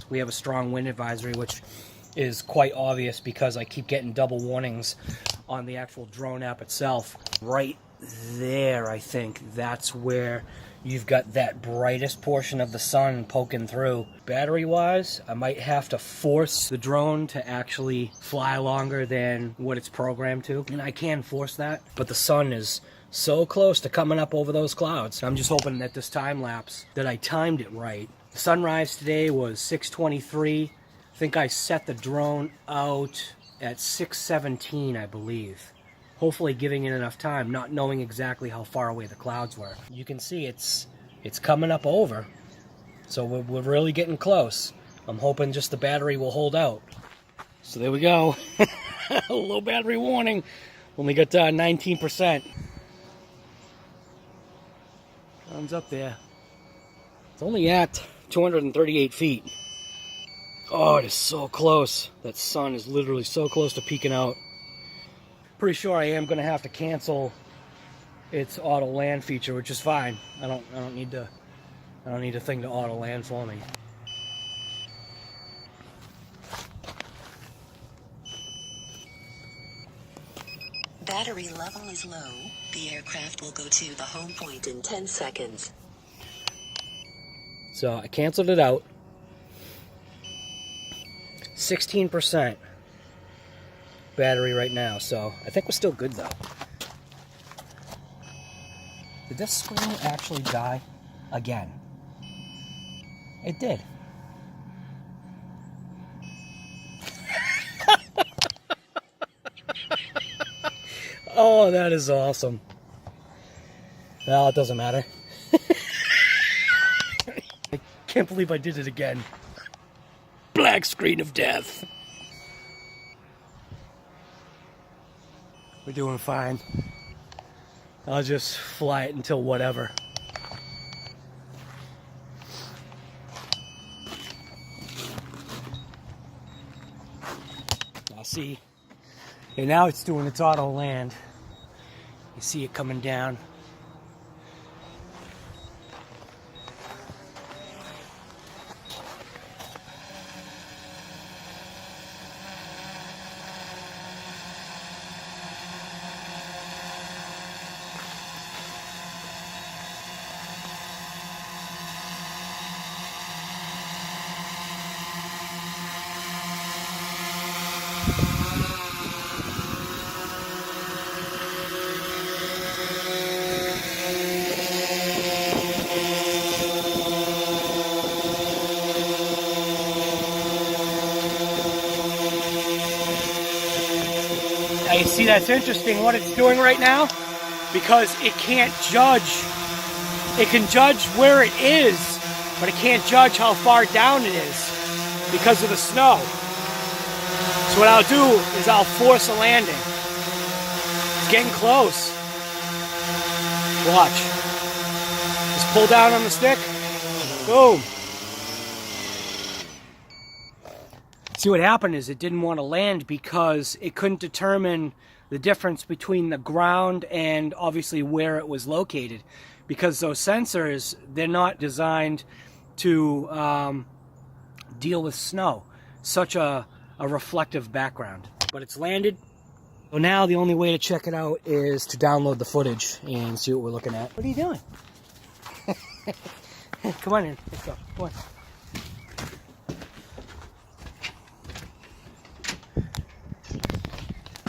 we have a strong wind advisory, which is quite obvious because I keep getting double warnings on the actual drone app itself. Right there, I think that's where you've got that brightest portion of the sun poking through. Battery wise, I might have to force the drone to actually fly longer than what it's programmed to, and I can force that, but the sun is so close to coming up over those clouds. I'm just hoping that this time lapse, that I timed it right. The sunrise today was 6:23. I think I set the drone out at 6:17, I believe. Hopefully giving it enough time, not knowing exactly how far away the clouds were. You can see it's coming up over, so we're really getting close. I'm hoping just the battery will hold out. So there we go. Low battery warning. Only got 19%. Sun's up there. It's only at 238 feet. Oh, it is so close. That sun is literally so close to peeking out. Pretty sure I am going to have to cancel its auto land feature, which is fine. I don't need a thing to auto land for me. Battery level is low. The aircraft will go to the home point in 10 seconds. So I canceled it out. 16% battery right now, so I think we're still good though. Did this screen actually die again? It did. Oh, that is awesome. Well, it doesn't matter. I can't believe I did it again. Black screen of death. We're doing fine. I'll just fly it until whatever. I'll see. And now it's doing its auto land. You see it coming down. Now you see, that's interesting what it's doing right now, because it can't judge. It can judge where it is, but it can't judge how far down it is because of the snow. So what I'll do is I'll force a landing. It's getting close. Watch. Just pull down on the stick. Boom. See, what happened is it didn't want to land because it couldn't determine the difference between the ground and obviously where it was located, because those sensors, they're not designed to deal with snow, such a reflective background. But it's landed. So now the only way to check it out is to download the footage and see what we're looking at. What are you doing? Come on in. Let's go. Come on.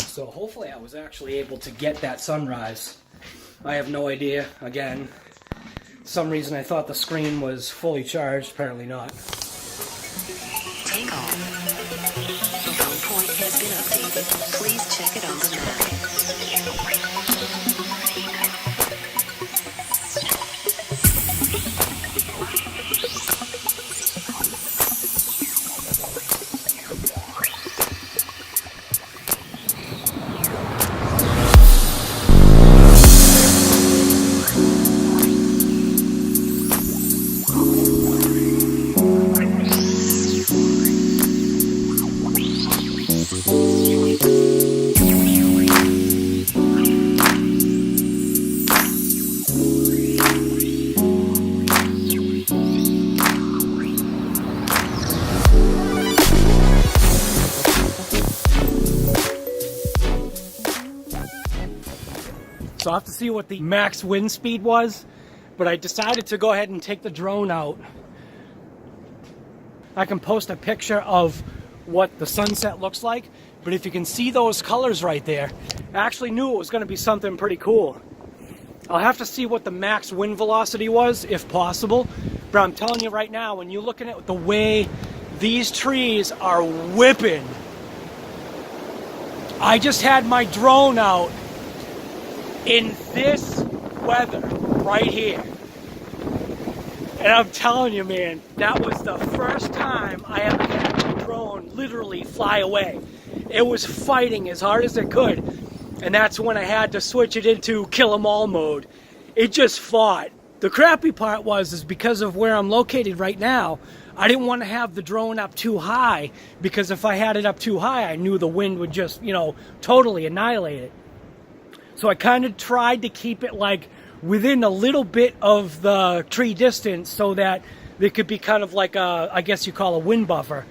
So hopefully I was actually able to get that sunrise. I have no idea. Again, some reason I thought the screen was fully charged. Apparently not. Take off. The home point has been updated. Please check it on the map. Thank you. So I'll have to see what the max wind speed was, but I decided to go ahead and take the drone out. I can post a picture of what the sunset looks like, but if you can see those colors right there, I actually knew it was going to be something pretty cool. I'll have to see what the max wind velocity was, if possible, but I'm telling you right now, when you're looking at the way these trees are whipping, I just had my drone out in this weather right here. And I'm telling you, man, that was the first time I ever had my drone literally fly away. It was fighting as hard as it could. And that's when I had to switch it into kill 'em all mode. It just fought. The crappy part is because of where I'm located right now, I didn't want to have the drone up too high, because if I had it up too high, I knew the wind would just, totally annihilate it. So I kind of tried to keep it like within a little bit of the tree distance so that it could be kind of like a, I guess you call a wind buffer.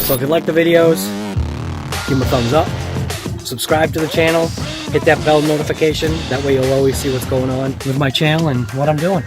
So if you like the videos, give them a thumbs up, subscribe to the channel, hit that bell notification, that way you'll always see what's going on with my channel and what I'm doing.